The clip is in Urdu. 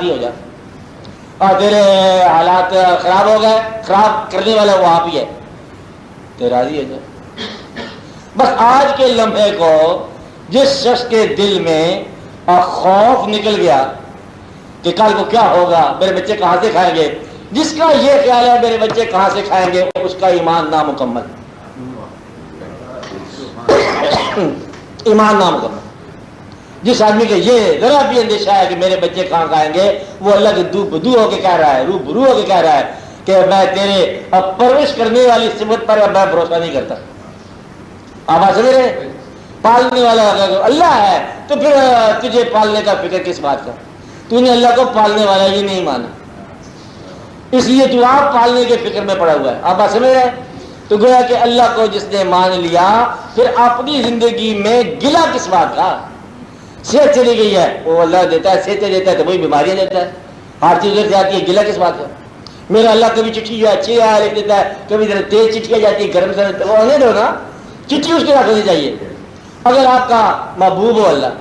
راضی ہو جا. اور تیرے حالات خراب ہو گئے, خراب کرنے والا وہ آپ ہی ہے, تو راضی ہو جا. بس آج کے لمحے کو جس شخص کے دل میں خوف نکل گیا کہ کل کو کیا ہوگا, میرے بچے کہاں سے کھائیں گے, جس کا یہ خیال ہے میرے بچے کہاں سے کھائیں گے, اس کا ایمان نامکمل, ایمان نامکمل. جس آدمی کا یہ ذرا بھی اندیشہ ہے کہ میرے بچے کہاں کھائیں گے, وہ اللہ کے دو بدو ہو کے کہہ رہا ہے, روبرو ہو کے کہہ رہا ہے کہ میں تیرے پرورش کرنے والی صفت پر میں بھروسہ نہیں کرتا. آپ سمجھ رہے, پالنے والا اللہ ہے تو پھر تجھے پالنے کا فکر کس بات کا, تو نے اللہ کو پالنے والا ہی نہیں مانا, اس لیے تو آپ پالنے کے فکر میں پڑا ہوا ہے. آپ بات سمجھ رہے ہیں, تو گویا کہ اللہ کو جس نے مان لیا پھر اپنی زندگی میں گلا کس بات کا. صحت چلی گئی ہے, وہ اللہ دیتا ہے, صحت دیتا ہے تو وہی بیماریاں دیتا ہے, ہر چیز ادھر جاتی ہے, گلا کس بات کا. میرا اللہ کبھی چٹھی جو اچھی لکھ دیتا ہے, کبھی ذرا تیز چٹھیاں جاتی ہے, گرم سے وہ ہونے دو نا, چٹھی اس کے رکھ ہونی چاہیے. اگر آپ کا محبوب ہو اللہ,